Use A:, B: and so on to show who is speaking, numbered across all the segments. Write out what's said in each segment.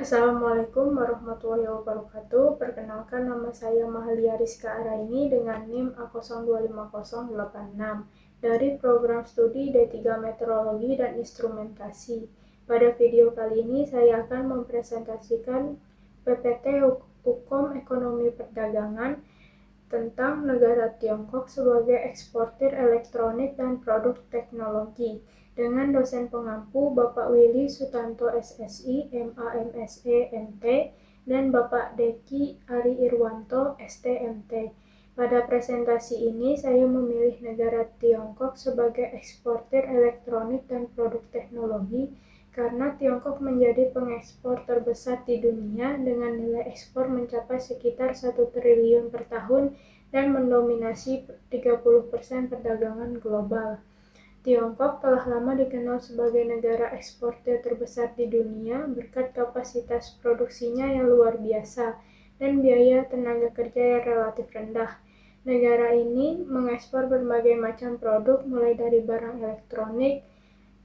A: Assalamualaikum warahmatullahi wabarakatuh. Perkenalkan, nama saya Mahalia Rizka Araini dengan NIM A025086 dari program studi D3 Meteorologi dan Instrumentasi. Pada video kali ini saya akan mempresentasikan PPT Hukum Ekonomi Perdagangan tentang negara Tiongkok sebagai eksportir elektronik dan produk teknologi dengan dosen pengampu Bapak Willy Sutanto SSI, MA/MSc, MT, dan Bapak Deki Ari Irwanto, STMT. Pada presentasi ini saya memilih negara Tiongkok sebagai eksportir elektronik dan produk teknologi karena Tiongkok menjadi pengekspor terbesar di dunia dengan nilai ekspor mencapai sekitar 1 triliun per tahun dan mendominasi 30% perdagangan global. Tiongkok telah lama dikenal sebagai negara eksportir terbesar di dunia berkat kapasitas produksinya yang luar biasa dan biaya tenaga kerja yang relatif rendah. Negara ini mengekspor berbagai macam produk mulai dari barang elektronik,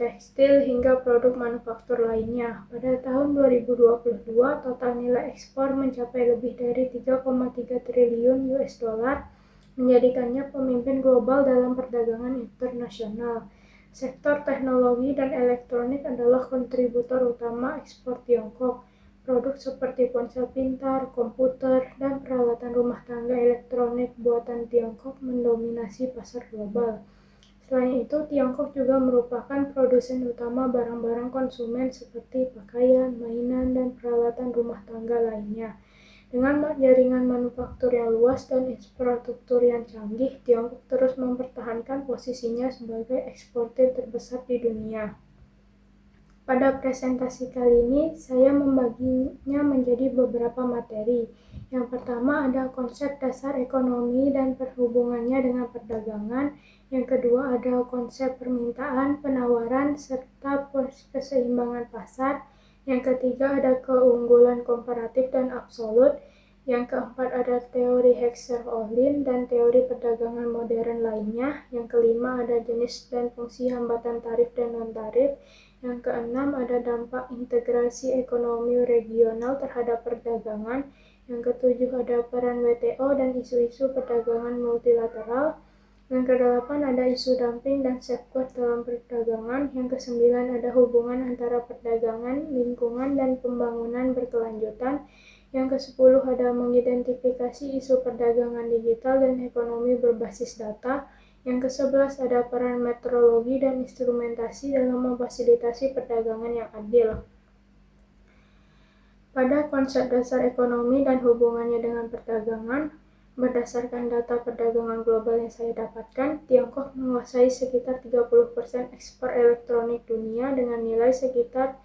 A: tekstil, hingga produk manufaktur lainnya. Pada tahun 2022, total nilai ekspor mencapai lebih dari 3,3 triliun US dollar, menjadikannya pemimpin global dalam perdagangan internasional. Sektor teknologi dan elektronik adalah kontributor utama ekspor Tiongkok. Produk seperti ponsel pintar, komputer, dan peralatan rumah tangga elektronik buatan Tiongkok mendominasi pasar global. Selain itu, Tiongkok juga merupakan produsen utama barang-barang konsumen seperti pakaian, mainan, dan peralatan rumah tangga lainnya. Dengan jaringan manufaktur yang luas dan infrastruktur yang canggih, Tiongkok terus mempertahankan posisinya sebagai eksportir terbesar di dunia. Pada presentasi kali ini, saya membaginya menjadi beberapa materi. Yang pertama ada konsep dasar ekonomi dan perhubungannya dengan perdagangan. Yang kedua ada konsep permintaan, penawaran, serta keseimbangan pasar. Yang ketiga ada keunggulan komparatif dan absolut. Yang keempat ada teori Heckscher-Ohlin dan teori perdagangan modern lainnya. Yang kelima ada jenis dan fungsi hambatan tarif dan non-tarif. Yang keenam ada dampak integrasi ekonomi regional terhadap perdagangan. Yang ketujuh ada peran WTO dan isu-isu perdagangan multilateral. Yang kedelapan ada isu dumping dan safeguard dalam perdagangan. Yang kesembilan ada hubungan antara perdagangan, lingkungan, dan pembangunan berkelanjutan. Yang kesepuluh ada mengidentifikasi isu perdagangan digital dan ekonomi berbasis data. Yang ke-11 ada peran meteorologi dan instrumentasi dalam memfasilitasi perdagangan yang adil. Pada konsep dasar ekonomi dan hubungannya dengan perdagangan, berdasarkan data perdagangan global yang saya dapatkan, Tiongkok menguasai sekitar 30% ekspor elektronik dunia dengan nilai sekitar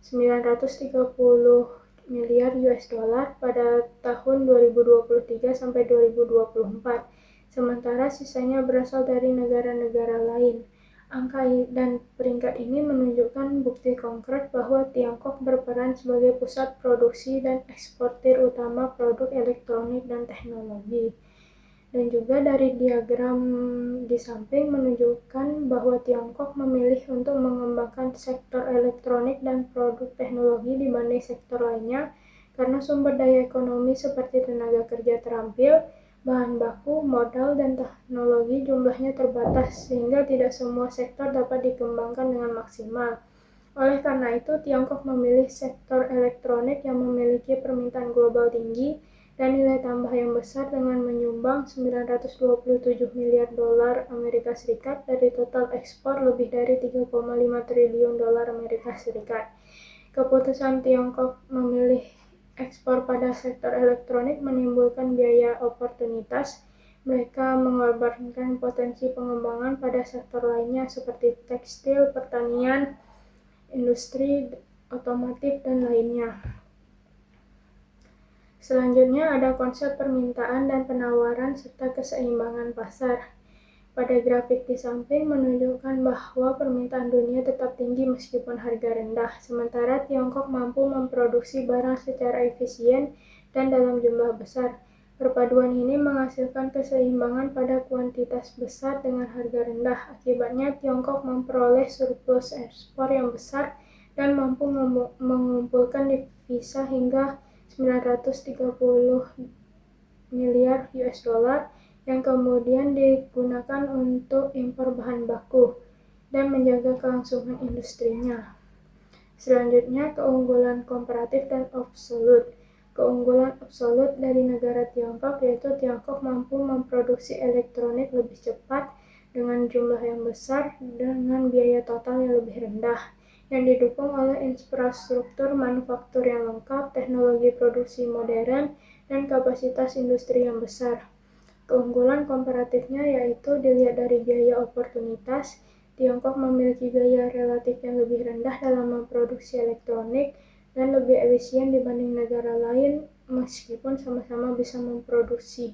A: 930 miliar US dollar pada tahun 2023 sampai 2024. Sementara sisanya berasal dari negara-negara lain. Angka dan peringkat ini menunjukkan bukti konkret bahwa Tiongkok berperan sebagai pusat produksi dan eksportir utama produk elektronik dan teknologi. Dan juga dari diagram di samping menunjukkan bahwa Tiongkok memilih untuk mengembangkan sektor elektronik dan produk teknologi dibanding sektor lainnya karena sumber daya ekonomi seperti tenaga kerja terampil, bahan baku, modal, dan teknologi jumlahnya terbatas sehingga tidak semua sektor dapat dikembangkan dengan maksimal. Oleh karena itu, Tiongkok memilih sektor elektronik yang memiliki permintaan global tinggi dan nilai tambah yang besar dengan menyumbang 927 miliar dolar Amerika Serikat dari total ekspor lebih dari 3,5 triliun dolar Amerika Serikat. Keputusan Tiongkok memilih ekspor pada sektor elektronik menimbulkan biaya oportunitas. Mereka mengorbankan potensi pengembangan pada sektor lainnya seperti tekstil, pertanian, industri, otomotif, dan lainnya. Selanjutnya ada konsep permintaan dan penawaran serta keseimbangan pasar. Pada grafik di samping menunjukkan bahwa permintaan dunia tetap tinggi meskipun harga rendah, sementara Tiongkok mampu memproduksi barang secara efisien dan dalam jumlah besar. Perpaduan ini menghasilkan keseimbangan pada kuantitas besar dengan harga rendah. Akibatnya Tiongkok memperoleh surplus ekspor yang besar dan mampu mengumpulkan devisa hingga 930 miliar US dollar yang kemudian digunakan untuk impor bahan baku dan menjaga kelangsungan industrinya. Selanjutnya, keunggulan komparatif dan absolut. Keunggulan absolut dari negara Tiongkok yaitu Tiongkok mampu memproduksi elektronik lebih cepat dengan jumlah yang besar dengan biaya total yang lebih rendah, yang didukung oleh infrastruktur manufaktur yang lengkap, teknologi produksi modern, dan kapasitas industri yang besar. Keunggulan komparatifnya yaitu dilihat dari biaya oportunitas. Tiongkok memiliki biaya relatif yang lebih rendah dalam memproduksi elektronik dan lebih efisien dibanding negara lain meskipun sama-sama bisa memproduksi.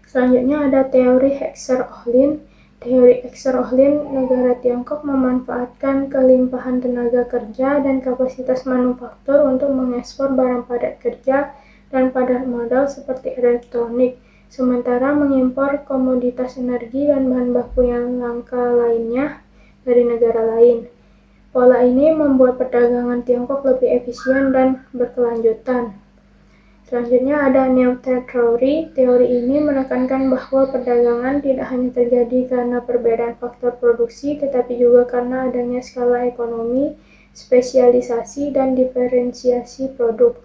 A: Selanjutnya ada teori Heckscher-Ohlin. Teori Heckscher-Ohlin, negara Tiongkok memanfaatkan kelimpahan tenaga kerja dan kapasitas manufaktur untuk mengekspor barang padat kerja dan padat modal seperti elektronik, sementara mengimpor komoditas energi dan bahan baku yang langka lainnya dari negara lain. Pola ini membuat perdagangan Tiongkok lebih efisien dan berkelanjutan. Selanjutnya ada New Trade Theory. Teori ini menekankan bahwa perdagangan tidak hanya terjadi karena perbedaan faktor produksi, tetapi juga karena adanya skala ekonomi, spesialisasi, dan diferensiasi produk.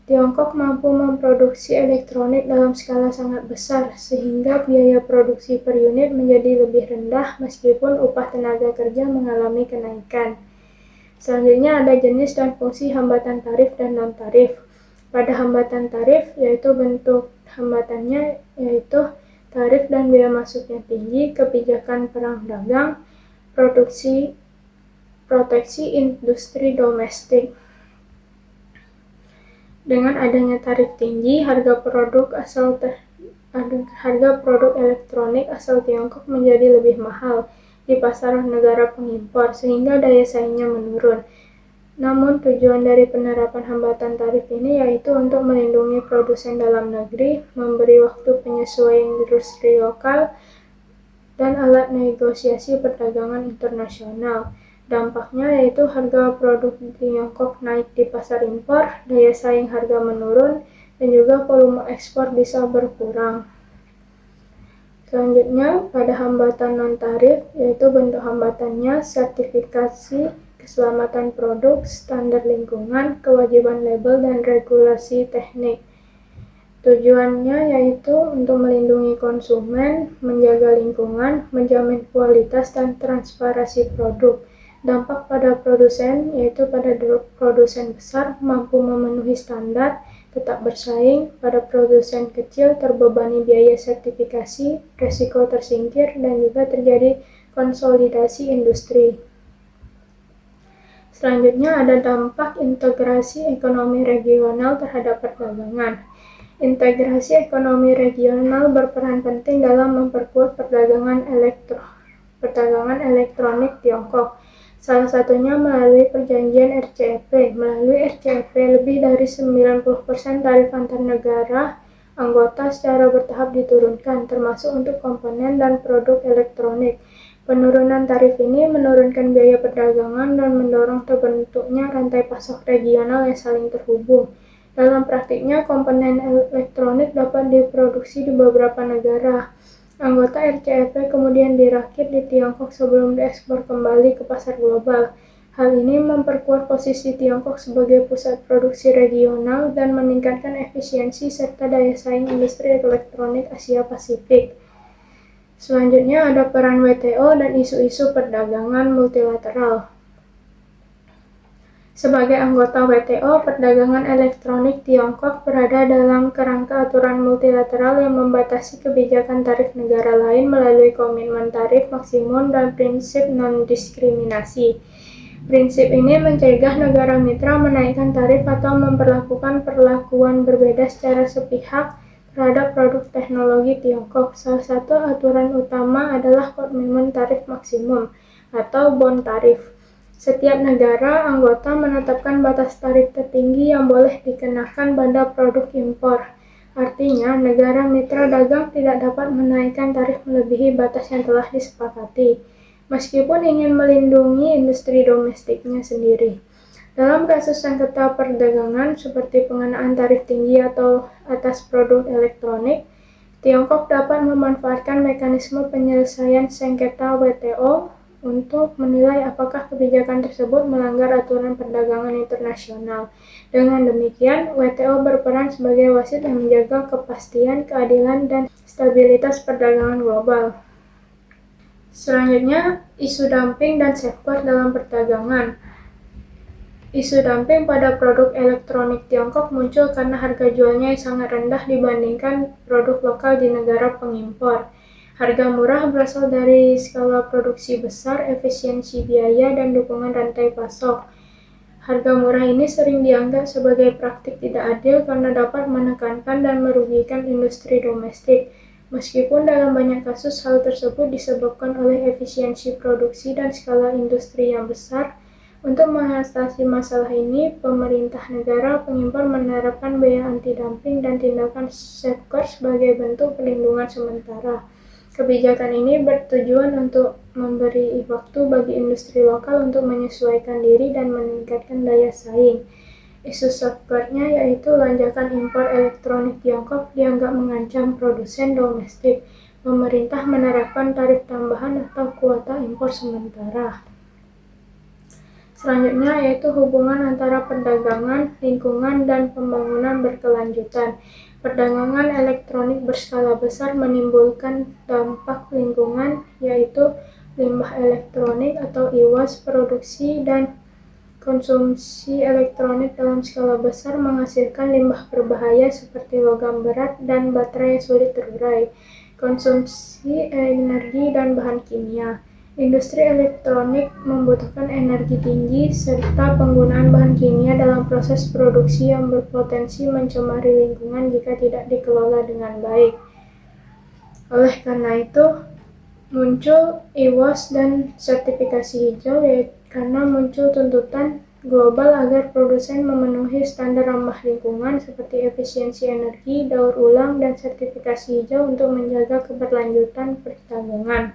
A: Tiongkok mampu memproduksi elektronik dalam skala sangat besar, sehingga biaya produksi per unit menjadi lebih rendah meskipun upah tenaga kerja mengalami kenaikan. Selanjutnya ada jenis dan fungsi hambatan tarif dan non-tarif. Pada hambatan tarif, yaitu bentuk hambatannya yaitu tarif dan biaya masuk yang tinggi, kebijakan perang dagang, proteksi industri domestik. Dengan adanya tarif tinggi, harga produk elektronik asal Tiongkok menjadi lebih mahal di pasar negara pengimpor, sehingga daya saingnya menurun. Namun tujuan dari penerapan hambatan tarif ini yaitu untuk melindungi produsen dalam negeri, memberi waktu penyesuaian industri lokal, dan alat negosiasi perdagangan internasional. Dampaknya yaitu harga produk Tiongkok naik di pasar impor, daya saing harga menurun, dan juga volume ekspor bisa berkurang. Selanjutnya, pada hambatan non-tarif, yaitu bentuk hambatannya sertifikasi keselamatan produk, standar lingkungan, kewajiban label, dan regulasi teknik. Tujuannya yaitu untuk melindungi konsumen, menjaga lingkungan, menjamin kualitas dan transparansi produk. Dampak pada produsen yaitu pada produsen besar mampu memenuhi standar, tetap bersaing, pada produsen kecil terbebani biaya sertifikasi, risiko tersingkir, dan juga terjadi konsolidasi industri. Selanjutnya ada dampak integrasi ekonomi regional terhadap perdagangan. Integrasi ekonomi regional berperan penting dalam memperkuat perdagangan elektronik Tiongkok. Salah satunya melalui perjanjian RCEP. Melalui RCEP, lebih dari 90% tarif antar negara anggota secara bertahap diturunkan, termasuk untuk komponen dan produk elektronik. Penurunan tarif ini menurunkan biaya perdagangan dan mendorong terbentuknya rantai pasok regional yang saling terhubung. Dalam praktiknya, komponen elektronik dapat diproduksi di beberapa negara anggota RCEP kemudian dirakit di Tiongkok sebelum diekspor kembali ke pasar global. Hal ini memperkuat posisi Tiongkok sebagai pusat produksi regional dan meningkatkan efisiensi serta daya saing industri elektronik Asia Pasifik. Selanjutnya ada peran WTO dan isu-isu perdagangan multilateral. Sebagai anggota WTO, perdagangan elektronik Tiongkok berada dalam kerangka aturan multilateral yang membatasi kebijakan tarif negara lain melalui komitmen tarif maksimum dan prinsip non-diskriminasi. Prinsip ini mencegah negara mitra menaikkan tarif atau memperlakukan perlakuan berbeda secara sepihak terhadap produk teknologi Tiongkok. Salah satu aturan utama adalah komitmen tarif maksimum atau bond tarif. Setiap negara anggota menetapkan batas tarif tertinggi yang boleh dikenakan pada produk impor. Artinya, negara mitra dagang tidak dapat menaikkan tarif melebihi batas yang telah disepakati, meskipun ingin melindungi industri domestiknya sendiri. Dalam kasus sengketa perdagangan seperti pengenaan tarif tinggi atau atas produk elektronik, Tiongkok dapat memanfaatkan mekanisme penyelesaian sengketa WTO untuk menilai apakah kebijakan tersebut melanggar aturan perdagangan internasional. Dengan demikian, WTO berperan sebagai wasit yang menjaga kepastian, keadilan, dan stabilitas perdagangan global. Selanjutnya, isu dumping dan safeguard dalam perdagangan. Isu dumping pada produk elektronik Tiongkok muncul karena harga jualnya yang sangat rendah dibandingkan produk lokal di negara pengimpor. Harga murah berasal dari skala produksi besar, efisiensi biaya, dan dukungan rantai pasok. Harga murah ini sering dianggap sebagai praktik tidak adil karena dapat menekankan dan merugikan industri domestik. Meskipun dalam banyak kasus hal tersebut disebabkan oleh efisiensi produksi dan skala industri yang besar, untuk mengatasi masalah ini, pemerintah negara pengimpor menerapkan biaya anti-dumping dan tindakan safeguard sebagai bentuk perlindungan sementara. Kebijakan ini bertujuan untuk memberi waktu bagi industri lokal untuk menyesuaikan diri dan meningkatkan daya saing. Isu safeguard-nya yaitu lonjakan impor elektronik Tiongkok dianggap mengancam produsen domestik. Pemerintah menerapkan tarif tambahan atau kuota impor sementara. Selanjutnya yaitu hubungan antara perdagangan, lingkungan, dan pembangunan berkelanjutan. Perdagangan elektronik berskala besar menimbulkan dampak lingkungan, yaitu limbah elektronik atau IWAS. Produksi dan konsumsi elektronik dalam skala besar menghasilkan limbah berbahaya seperti logam berat dan baterai yang sulit terurai, konsumsi energi dan bahan kimia. Industri elektronik membutuhkan energi tinggi serta penggunaan bahan kimia dalam proses produksi yang berpotensi mencemari lingkungan jika tidak dikelola dengan baik. Oleh karena itu, muncul IWAS dan sertifikasi hijau karena muncul tuntutan global agar produsen memenuhi standar ramah lingkungan seperti efisiensi energi, daur ulang, dan sertifikasi hijau untuk menjaga keberlanjutan perdagangan.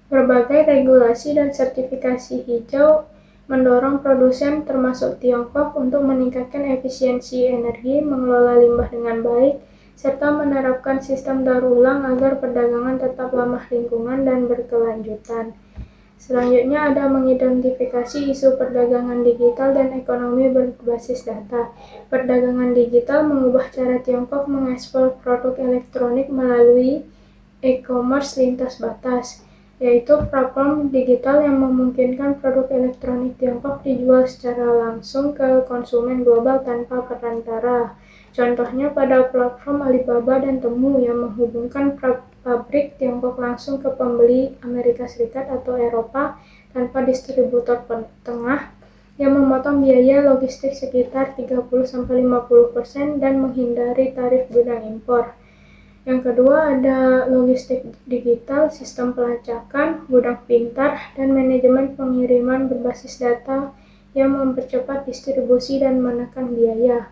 A: Berbagai regulasi dan sertifikasi hijau mendorong produsen termasuk Tiongkok untuk meningkatkan efisiensi energi, mengelola limbah dengan baik, serta menerapkan sistem daur ulang agar perdagangan tetap ramah lingkungan dan berkelanjutan. Selanjutnya ada mengidentifikasi isu perdagangan digital dan ekonomi berbasis data. Perdagangan digital mengubah cara Tiongkok mengekspor produk elektronik melalui e-commerce lintas batas, yaitu platform digital yang memungkinkan produk elektronik Tiongkok dijual secara langsung ke konsumen global tanpa perantara. Contohnya pada platform Alibaba dan Temu yang menghubungkan pabrik Tiongkok langsung ke pembeli Amerika Serikat atau Eropa tanpa distributor tengah, yang memotong biaya logistik sekitar 30-50% dan menghindari tarif gudang impor. Yang kedua ada logistik digital, sistem pelacakan, gudang pintar, dan manajemen pengiriman berbasis data yang mempercepat distribusi dan menekan biaya.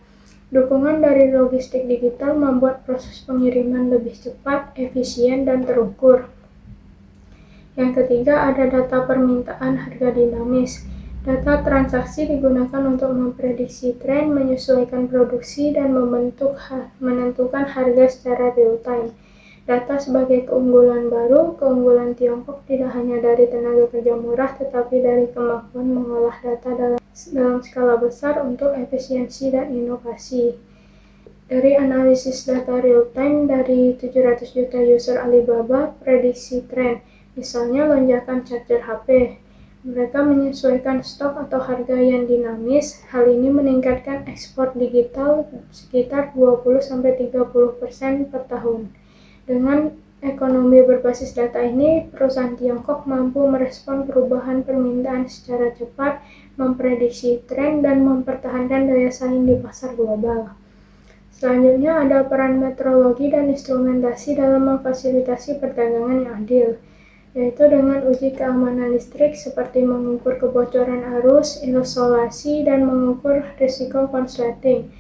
A: Dukungan dari logistik digital membuat proses pengiriman lebih cepat, efisien, dan terukur. Yang ketiga ada data permintaan harga dinamis. Data transaksi digunakan untuk memprediksi tren, menyesuaikan produksi, dan menentukan harga secara real-time. Data sebagai keunggulan baru, keunggulan Tiongkok tidak hanya dari tenaga kerja murah, tetapi dari kemampuan mengolah data dalam skala besar untuk efisiensi dan inovasi. Dari analisis data real-time dari 700 juta user Alibaba, prediksi tren, misalnya lonjakan charger HP. Mereka menyesuaikan stok atau harga yang dinamis. Hal ini meningkatkan ekspor digital sekitar 20-30% per tahun. Dengan ekonomi berbasis data ini, perusahaan Tiongkok mampu merespon perubahan permintaan secara cepat, memprediksi tren, dan mempertahankan daya saing di pasar global. Selanjutnya ada peran metrologi dan instrumentasi dalam memfasilitasi perdagangan yang adil, yaitu dengan uji keamanan listrik seperti mengukur kebocoran arus, isolasi, dan mengukur risiko konsleting,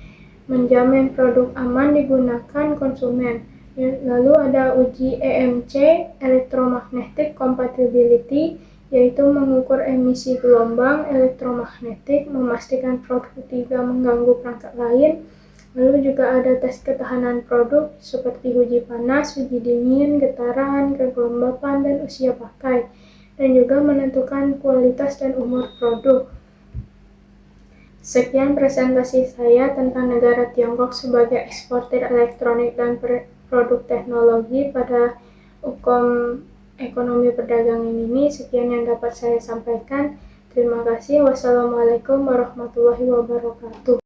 A: menjamin produk aman digunakan konsumen. Lalu ada uji EMC, Electromagnetic Compatibility, yaitu mengukur emisi gelombang elektromagnetik, memastikan produk tidak mengganggu perangkat lain. Lalu juga ada tes ketahanan produk seperti uji panas, uji dingin, getaran, kelembapan, dan usia pakai, dan juga menentukan kualitas dan umur produk. Sekian presentasi saya tentang negara Tiongkok sebagai eksportir elektronik dan produk teknologi pada Hukum Ekonomi Perdagangan ini. Sekian yang dapat saya sampaikan. Terima kasih. Wassalamualaikum warahmatullahi wabarakatuh.